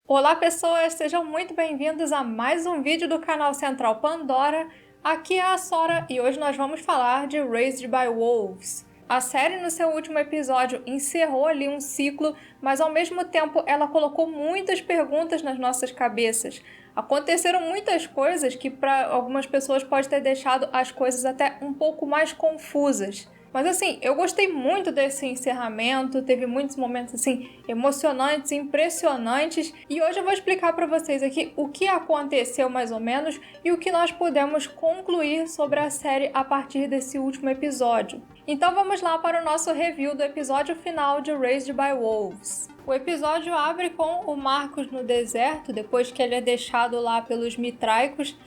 Olá pessoas, sejam muito bem-vindos a mais um vídeo do canal Central Pandora. Aqui é a Sora e hoje nós vamos falar de Raised by Wolves. A série no seu último episódio encerrou ali um ciclo, mas ao mesmo tempo ela colocou muitas perguntas nas nossas cabeças. Aconteceram muitas coisas que para algumas pessoas pode ter deixado as coisas até um pouco mais confusas. Mas assim, eu gostei muito desse encerramento, teve muitos momentos assim emocionantes, impressionantes, e hoje eu vou explicar para vocês aqui o que aconteceu mais ou menos e o que nós podemos concluir sobre a série a partir desse último episódio. Então vamos lá para o nosso review do episódio final de Raised by Wolves. O episódio abre com o Marcus no deserto, depois que ele é deixado lá pelos Mitraicos,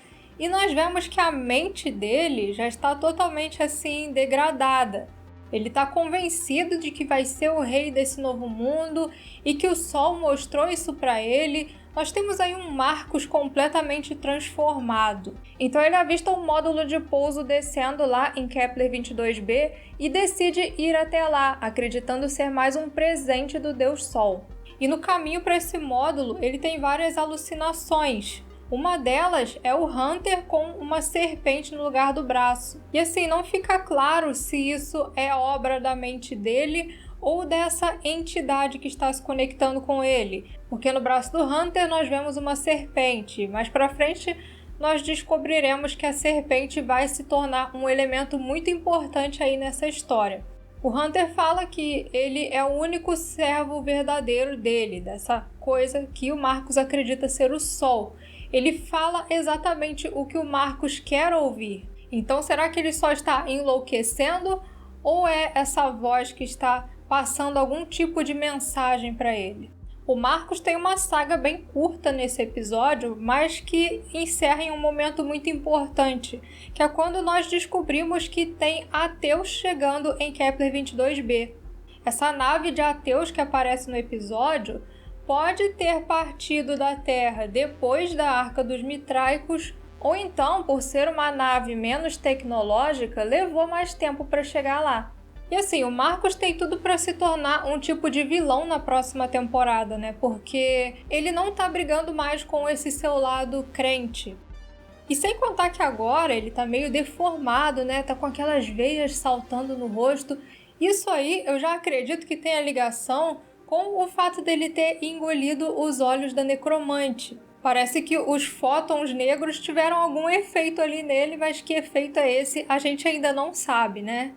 e nós vemos que a mente dele já está totalmente assim degradada. Ele está convencido de que vai ser o rei desse novo mundo e que o sol mostrou isso para ele. Nós temos aí um Marcus completamente transformado. Então ele avista um módulo de pouso descendo lá em Kepler 22b e decide ir até lá, acreditando ser mais um presente do Deus Sol. E no caminho para esse módulo ele tem várias alucinações. Uma delas é o Hunter com uma serpente no lugar do braço. E assim, não fica claro se isso é obra da mente dele ou dessa entidade que está se conectando com ele. Porque no braço do Hunter nós vemos uma serpente. Mais pra frente nós descobriremos que a serpente vai se tornar um elemento muito importante aí nessa história. O Hunter fala que ele é o único servo verdadeiro dele, dessa coisa que o Marcus acredita ser o Sol. Ele fala exatamente o que o Marcus quer ouvir. Então, será que ele só está enlouquecendo ou é essa voz que está passando algum tipo de mensagem para ele? O Marcus tem uma saga bem curta nesse episódio, mas que encerra em um momento muito importante, que é quando nós descobrimos que tem Ateus chegando em Kepler 22b. Essa nave de Ateus que aparece no episódio pode ter partido da Terra depois da Arca dos Mitraicos, ou então, por ser uma nave menos tecnológica, levou mais tempo para chegar lá. E assim, o Marcus tem tudo para se tornar um tipo de vilão na próxima temporada, né? Porque ele não tá brigando mais com esse seu lado crente. E sem contar que agora ele tá meio deformado, né? Tá com aquelas veias saltando no rosto. Isso aí eu já acredito que tem a ligação com o fato dele ter engolido os olhos da necromante. Parece que os fótons negros tiveram algum efeito ali nele, mas que efeito é esse a gente ainda não sabe, né?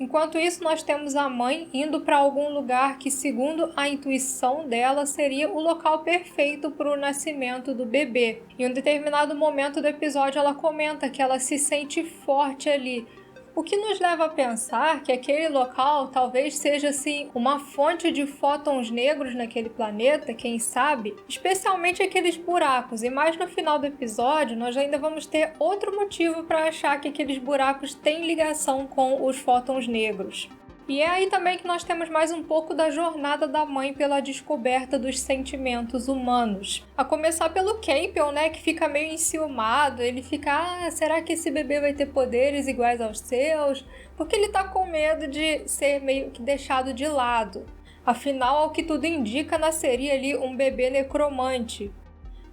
Enquanto isso, nós temos a mãe indo para algum lugar que, segundo a intuição dela, seria o local perfeito para o nascimento do bebê. Em um determinado momento do episódio, ela comenta que ela se sente forte ali, o que nos leva a pensar que aquele local talvez seja assim uma fonte de fótons negros naquele planeta, quem sabe? Especialmente aqueles buracos. E mais no final do episódio, nós ainda vamos ter outro motivo para achar que aqueles buracos têm ligação com os fótons negros. E é aí também que nós temos mais um pouco da jornada da mãe pela descoberta dos sentimentos humanos. A começar pelo Campion, né, que fica meio enciumado, ele fica, será que esse bebê vai ter poderes iguais aos seus? Porque ele tá com medo de ser meio que deixado de lado. Afinal, ao que tudo indica, nasceria ali um bebê necromante.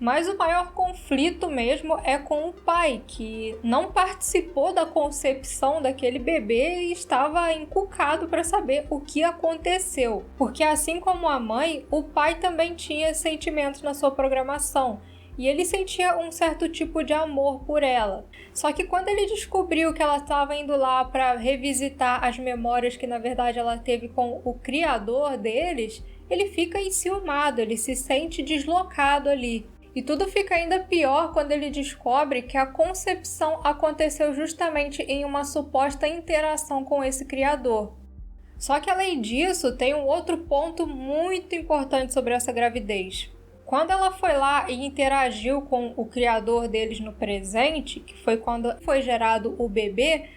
Mas o maior conflito mesmo é com o pai, que não participou da concepção daquele bebê e estava encucado para saber o que aconteceu. Porque assim como a mãe, o pai também tinha sentimentos na sua programação. E ele sentia um certo tipo de amor por ela. Só que quando ele descobriu que ela estava indo lá para revisitar as memórias que na verdade ela teve com o criador deles, ele fica enciumado, ele se sente deslocado ali. E tudo fica ainda pior quando ele descobre que a concepção aconteceu justamente em uma suposta interação com esse criador. Só que além disso, tem um outro ponto muito importante sobre essa gravidez. Quando ela foi lá e interagiu com o criador deles no presente, que foi quando foi gerado o bebê,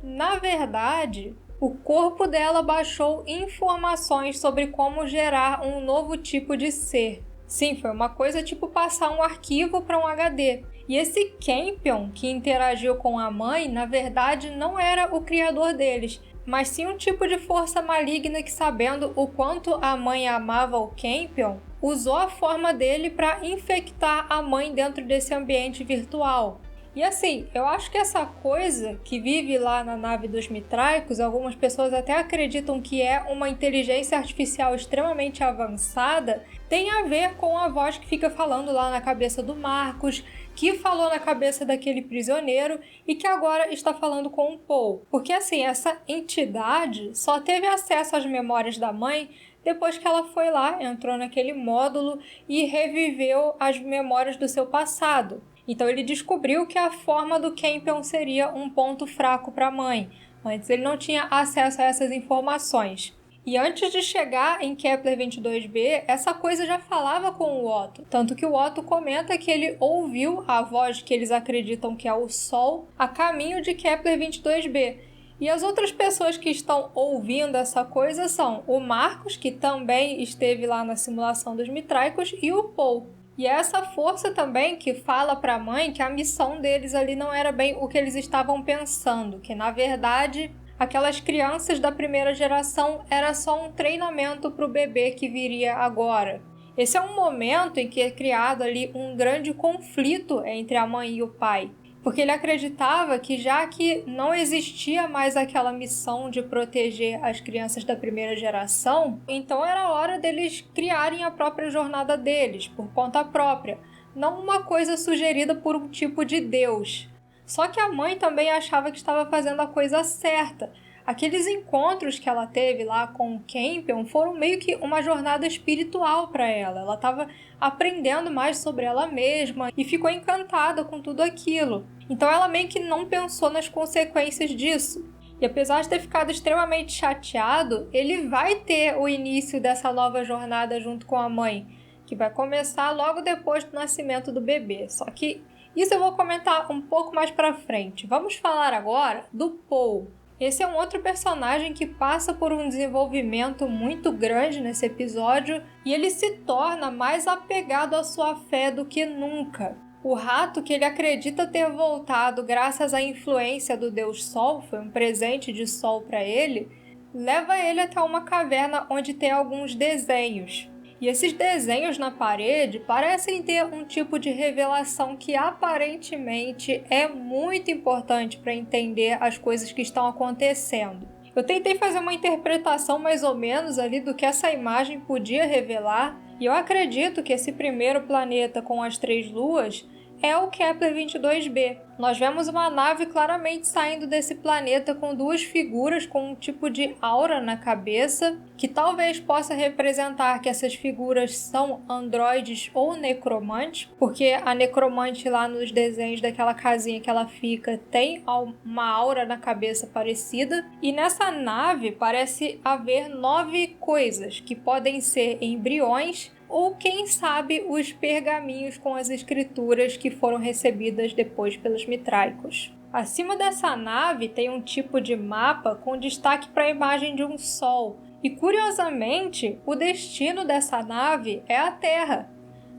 na verdade, o corpo dela baixou informações sobre como gerar um novo tipo de ser. Sim, foi uma coisa tipo passar um arquivo para um HD. E esse Campion que interagiu com a mãe, na verdade, não era o criador deles, mas sim um tipo de força maligna que, sabendo o quanto a mãe amava o Campion, usou a forma dele para infectar a mãe dentro desse ambiente virtual. E assim, eu acho que essa coisa que vive lá na nave dos Mitraicos, algumas pessoas até acreditam que é uma inteligência artificial extremamente avançada, tem a ver com a voz que fica falando lá na cabeça do Marcos, que falou na cabeça daquele prisioneiro e que agora está falando com o Paul. Porque assim, essa entidade só teve acesso às memórias da mãe depois que ela foi lá, entrou naquele módulo e reviveu as memórias do seu passado. Então ele descobriu que a forma do Campion seria um ponto fraco para a mãe. Antes ele não tinha acesso a essas informações. E antes de chegar em Kepler 22b, essa coisa já falava com o Otto. Tanto que o Otto comenta que ele ouviu a voz que eles acreditam que é o Sol a caminho de Kepler 22b. E as outras pessoas que estão ouvindo essa coisa são o Marcos, que também esteve lá na simulação dos Mitraicos, e o Paul. E é essa força também que fala para a mãe que a missão deles ali não era bem o que eles estavam pensando, que na verdade aquelas crianças da primeira geração era só um treinamento para o bebê que viria agora. Esse é um momento em que é criado ali um grande conflito entre a mãe e o pai, porque ele acreditava que já que não existia mais aquela missão de proteger as crianças da primeira geração, então era hora deles criarem a própria jornada deles, por conta própria, não uma coisa sugerida por um tipo de Deus. Só que a mãe também achava que estava fazendo a coisa certa. Aqueles encontros que ela teve lá com o Campion foram meio que uma jornada espiritual para ela. Ela estava aprendendo mais sobre ela mesma e ficou encantada com tudo aquilo. Então ela meio que não pensou nas consequências disso. E apesar de ter ficado extremamente chateado, ele vai ter o início dessa nova jornada junto com a mãe, que vai começar logo depois do nascimento do bebê. Só que isso eu vou comentar um pouco mais para frente. Vamos falar agora do Paul. Esse é um outro personagem que passa por um desenvolvimento muito grande nesse episódio e ele se torna mais apegado à sua fé do que nunca. O rato, que ele acredita ter voltado graças à influência do Deus Sol, foi um presente de Sol para ele, leva ele até uma caverna onde tem alguns desenhos. E esses desenhos na parede parecem ter um tipo de revelação que aparentemente é muito importante para entender as coisas que estão acontecendo. Eu tentei fazer uma interpretação mais ou menos ali do que essa imagem podia revelar, e eu acredito que esse primeiro planeta com as 3 luas é o Kepler 22b. Nós vemos uma nave claramente saindo desse planeta com 2 figuras com um tipo de aura na cabeça, que talvez possa representar que essas figuras são androides ou necromantes, porque a necromante lá nos desenhos daquela casinha que ela fica tem uma aura na cabeça parecida. E nessa nave parece haver 9 coisas, que podem ser embriões, ou quem sabe os pergaminhos com as escrituras que foram recebidas depois pelos Mitraicos. Acima dessa nave tem um tipo de mapa com destaque para a imagem de um sol, e curiosamente o destino dessa nave é a Terra.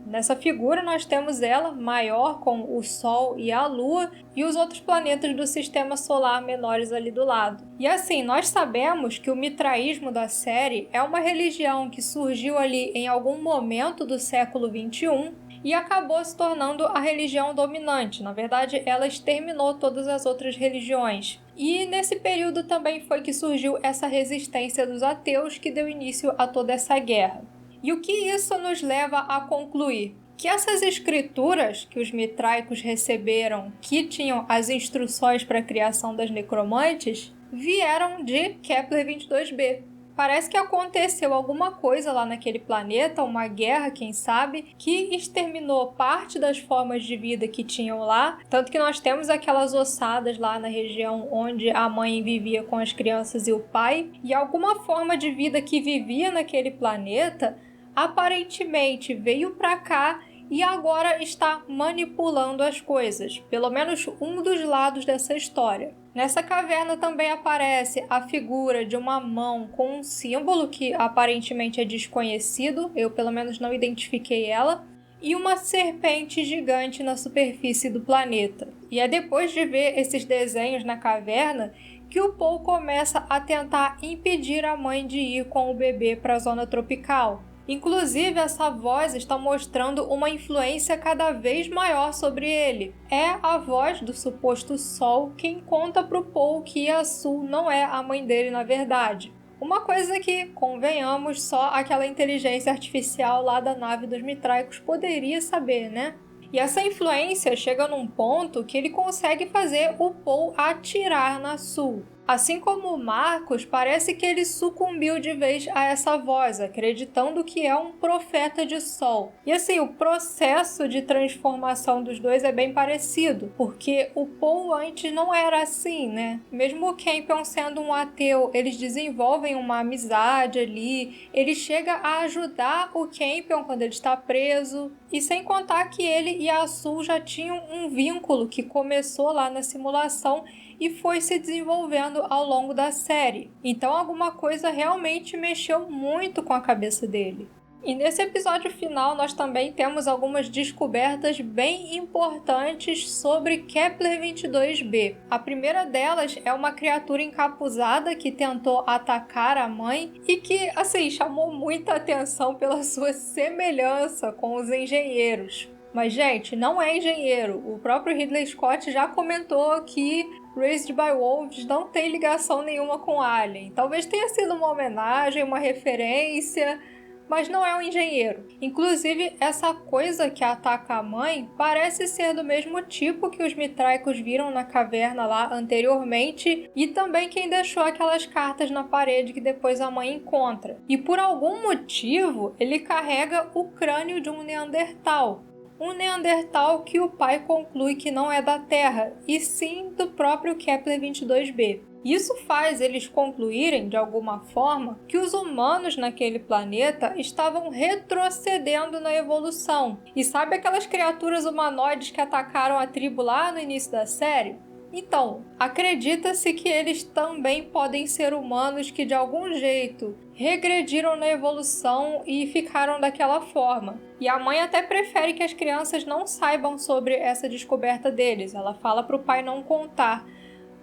Nessa figura nós temos ela maior com o Sol e a Lua e os outros planetas do sistema solar menores ali do lado. E assim, nós sabemos que o mitraísmo da série é uma religião que surgiu ali em algum momento do século XXI e acabou se tornando a religião dominante. Na verdade, ela exterminou todas as outras religiões. E nesse período também foi que surgiu essa resistência dos ateus que deu início a toda essa guerra. E o que isso nos leva a concluir? Que essas escrituras que os mitraicos receberam, que tinham as instruções para a criação das necromantes, vieram de Kepler 22b. Parece que aconteceu alguma coisa lá naquele planeta, uma guerra, quem sabe, que exterminou parte das formas de vida que tinham lá, tanto que nós temos aquelas ossadas lá na região onde a mãe vivia com as crianças e o pai, e alguma forma de vida que vivia naquele planeta aparentemente veio para cá e agora está manipulando as coisas, pelo menos um dos lados dessa história. Nessa caverna também aparece a figura de uma mão com um símbolo que aparentemente é desconhecido, eu pelo menos não identifiquei ela, e uma serpente gigante na superfície do planeta. E é depois de ver esses desenhos na caverna que o Paul começa a tentar impedir a mãe de ir com o bebê para a zona tropical. Inclusive, essa voz está mostrando uma influência cada vez maior sobre ele. É a voz do suposto Sol quem conta pro Paul que a Sue não é a mãe dele na verdade. Uma coisa que, convenhamos, só aquela inteligência artificial lá da nave dos Mitraicos poderia saber, né? E essa influência chega num ponto que ele consegue fazer o Paul atirar na Sue. Assim como o Marcos, parece que ele sucumbiu de vez a essa voz, acreditando que é um profeta de sol. E assim, o processo de transformação dos dois é bem parecido, porque o Paul antes não era assim, né? Mesmo o Campion sendo um ateu, eles desenvolvem uma amizade ali, ele chega a ajudar o Campion quando ele está preso, e sem contar que ele e a Sue já tinham um vínculo que começou lá na simulação e foi se desenvolvendo ao longo da série. Então alguma coisa realmente mexeu muito com a cabeça dele. E nesse episódio final nós também temos algumas descobertas bem importantes sobre Kepler-22b. A primeira delas é uma criatura encapuzada que tentou atacar a mãe e que, assim, chamou muita atenção pela sua semelhança com os engenheiros. Mas, gente, não é engenheiro. O próprio Ridley Scott já comentou que Raised by Wolves não tem ligação nenhuma com Alien. Talvez tenha sido uma homenagem, uma referência, mas não é um engenheiro. Inclusive, essa coisa que ataca a mãe parece ser do mesmo tipo que os Mitraicos viram na caverna lá anteriormente e também quem deixou aquelas cartas na parede que depois a mãe encontra. E por algum motivo, ele carrega o crânio de um Neandertal. Um Neandertal que o pai conclui que não é da Terra, e sim do próprio Kepler-22b. Isso faz eles concluírem, de alguma forma, que os humanos naquele planeta estavam retrocedendo na evolução. E sabe aquelas criaturas humanoides que atacaram a tribo lá no início da série? Então, acredita-se que eles também podem ser humanos que de algum jeito regrediram na evolução e ficaram daquela forma. E a mãe até prefere que as crianças não saibam sobre essa descoberta deles. Ela fala para o pai não contar.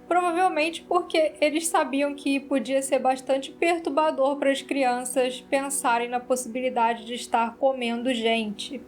Provavelmente porque eles sabiam que podia ser bastante perturbador para as crianças pensarem na possibilidade de estar comendo gente.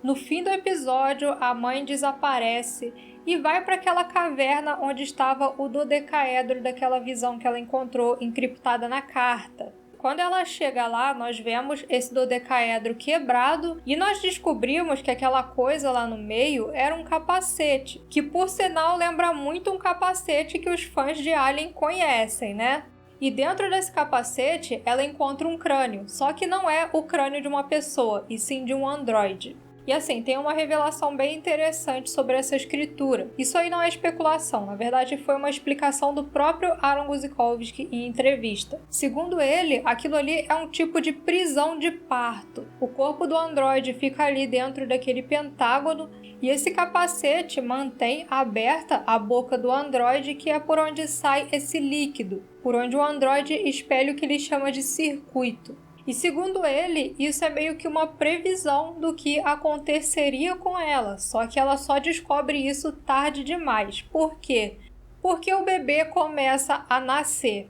No fim do episódio, a mãe desaparece e vai para aquela caverna onde estava o dodecaedro daquela visão que ela encontrou encriptada na carta. Quando ela chega lá, nós vemos esse dodecaedro quebrado e nós descobrimos que aquela coisa lá no meio era um capacete, que por sinal lembra muito um capacete que os fãs de Alien conhecem, né? E dentro desse capacete, ela encontra um crânio, só que não é o crânio de uma pessoa, e sim de um androide. E assim, tem uma revelação bem interessante sobre essa escritura. Isso aí não é especulação, na verdade foi uma explicação do próprio Aaron Guzikowski em entrevista. Segundo ele, aquilo ali é um tipo de prisão de parto. O corpo do androide fica ali dentro daquele pentágono e esse capacete mantém aberta a boca do androide, que é por onde sai esse líquido, por onde o androide espelha o que ele chama de circuito. E segundo ele, isso é meio que uma previsão do que aconteceria com ela, só que ela só descobre isso tarde demais. Por quê? Porque o bebê começa a nascer.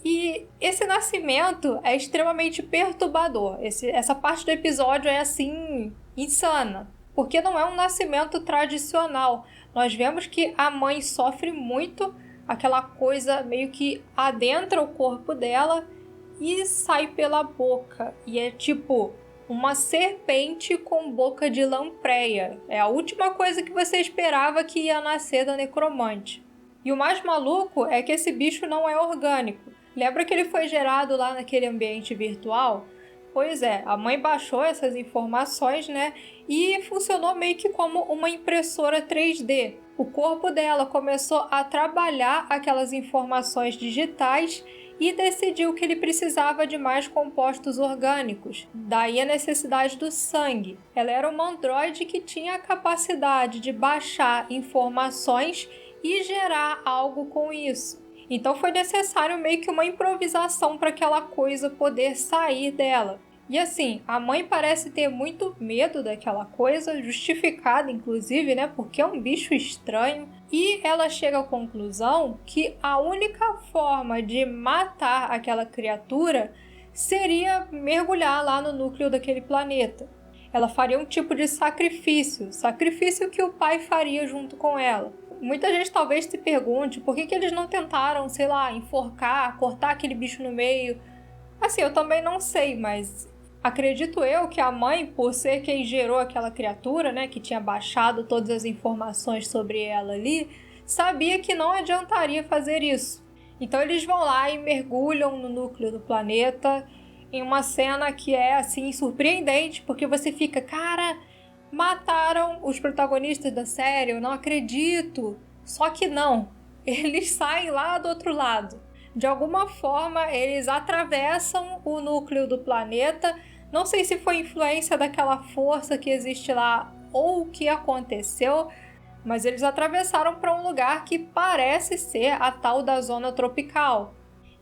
E esse nascimento é extremamente perturbador. Essa parte do episódio é assim, insana, porque não é um nascimento tradicional. Nós vemos que a mãe sofre muito, aquela coisa meio que adentra o corpo dela e sai pela boca. E é tipo uma serpente com boca de lampreia. É a última coisa que você esperava que ia nascer da necromante. E o mais maluco é que esse bicho não é orgânico. Lembra que ele foi gerado lá naquele ambiente virtual? Pois é, a mãe baixou essas informações, né? E funcionou meio que como uma impressora 3D. O corpo dela começou a trabalhar aquelas informações digitais e decidiu que ele precisava de mais compostos orgânicos, daí a necessidade do sangue. Ela era uma androide que tinha a capacidade de baixar informações e gerar algo com isso. Então foi necessário meio que uma improvisação para aquela coisa poder sair dela. E assim, a mãe parece ter muito medo daquela coisa, justificada inclusive, né? Porque é um bicho estranho. E ela chega à conclusão que a única forma de matar aquela criatura seria mergulhar lá no núcleo daquele planeta. Ela faria um tipo de sacrifício que o pai faria junto com ela. Muita gente talvez se pergunte por que eles não tentaram, sei lá, enforcar, cortar aquele bicho no meio. Assim, eu também não sei, mas acredito eu que a mãe, por ser quem gerou aquela criatura, né, que tinha baixado todas as informações sobre ela ali, sabia que não adiantaria fazer isso. Então eles vão lá e mergulham no núcleo do planeta, em uma cena que é, assim, surpreendente, porque você fica, cara, mataram os protagonistas da série, eu não acredito. Só que não, eles saem lá do outro lado. De alguma forma, eles atravessam o núcleo do planeta. Não sei se foi influência daquela força que existe lá ou o que aconteceu, mas eles atravessaram para um lugar que parece ser a tal da zona tropical.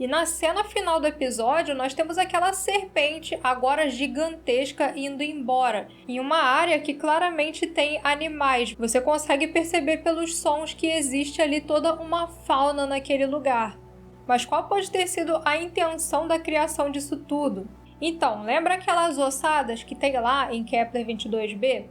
E na cena final do episódio, nós temos aquela serpente agora gigantesca indo embora, em uma área que claramente tem animais. Você consegue perceber pelos sons que existe ali toda uma fauna naquele lugar. Mas qual pode ter sido a intenção da criação disso tudo? Então, lembra aquelas ossadas que tem lá em Kepler 22b?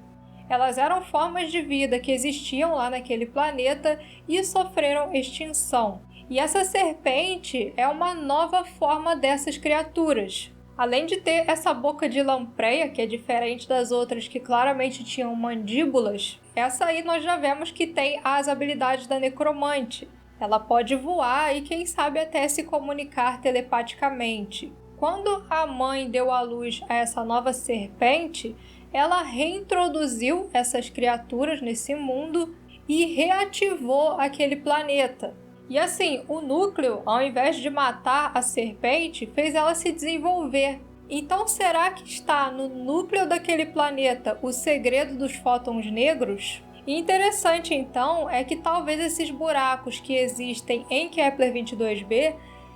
Elas eram formas de vida que existiam lá naquele planeta e sofreram extinção. E essa serpente é uma nova forma dessas criaturas. Além de ter essa boca de lampreia, que é diferente das outras que claramente tinham mandíbulas, essa aí nós já vemos que tem as habilidades da necromante. Ela pode voar e, quem sabe, até se comunicar telepaticamente. Quando a mãe deu à luz a essa nova serpente, ela reintroduziu essas criaturas nesse mundo e reativou aquele planeta. E assim, o núcleo, ao invés de matar a serpente, fez ela se desenvolver. Então, será que está no núcleo daquele planeta o segredo dos fótons negros? E interessante, então, é que talvez esses buracos que existem em Kepler 22b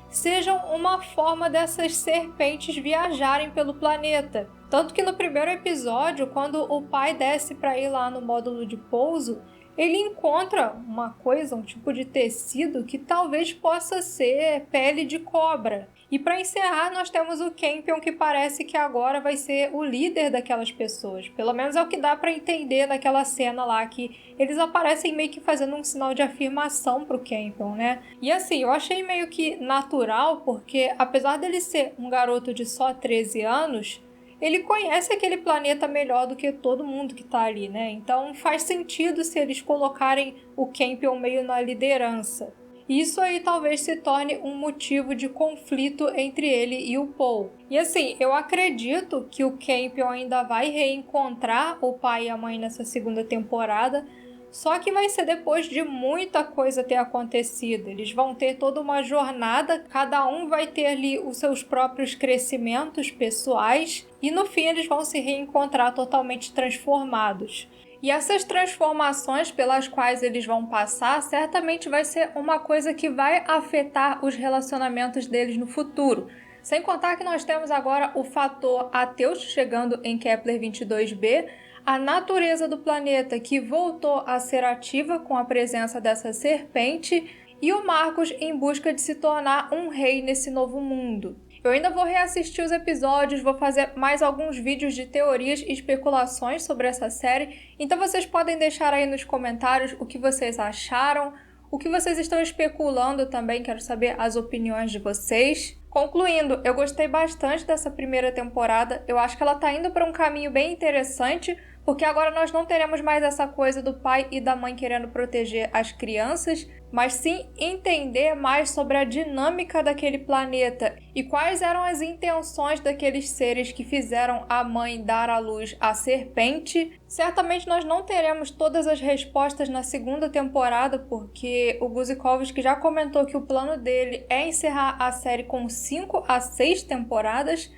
sejam uma forma dessas serpentes viajarem pelo planeta. Tanto que no primeiro episódio, quando o pai desce para ir lá no módulo de pouso, ele encontra uma coisa, um tipo de tecido que talvez possa ser pele de cobra. E para encerrar, nós temos o Campion, que parece que agora vai ser o líder daquelas pessoas. Pelo menos é o que dá para entender naquela cena lá, que eles aparecem meio que fazendo um sinal de afirmação pro Campion, né? E assim, eu achei meio que natural, porque apesar dele ser um garoto de só 13 anos, ele conhece aquele planeta melhor do que todo mundo que tá ali, né? Então faz sentido se eles colocarem o Campion meio na liderança. Isso aí talvez se torne um motivo de conflito entre ele e o Paul. E assim, eu acredito que o Campion ainda vai reencontrar o pai e a mãe nessa segunda temporada, só que vai ser depois de muita coisa ter acontecido. Eles vão ter toda uma jornada, cada um vai ter ali os seus próprios crescimentos pessoais e no fim eles vão se reencontrar totalmente transformados. E essas transformações pelas quais eles vão passar certamente vai ser uma coisa que vai afetar os relacionamentos deles no futuro. Sem contar que nós temos agora o fator Ateus chegando em Kepler 22b, a natureza do planeta que voltou a ser ativa com a presença dessa serpente e o Marcos em busca de se tornar um rei nesse novo mundo. Eu ainda vou reassistir os episódios, vou fazer mais alguns vídeos de teorias e especulações sobre essa série, então vocês podem deixar aí nos comentários o que vocês acharam, o que vocês estão especulando também, quero saber as opiniões de vocês. Concluindo, eu gostei bastante dessa primeira temporada, eu acho que ela tá indo para um caminho bem interessante, porque agora nós não teremos mais essa coisa do pai e da mãe querendo proteger as crianças, mas sim entender mais sobre a dinâmica daquele planeta e quais eram as intenções daqueles seres que fizeram a mãe dar à luz à serpente. Certamente nós não teremos todas as respostas na segunda temporada, porque o Guzikowski já comentou que o plano dele é encerrar a série com 5 a 6 temporadas,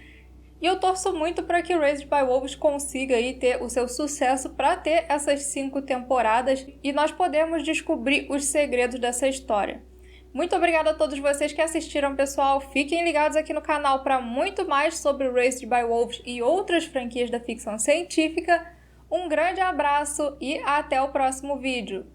e eu torço muito para que Raised by Wolves consiga aí ter o seu sucesso para ter essas 5 temporadas e nós podemos descobrir os segredos dessa história. Muito obrigada a todos vocês que assistiram, pessoal. Fiquem ligados aqui no canal para muito mais sobre Raised by Wolves e outras franquias da ficção científica. Um grande abraço e até o próximo vídeo.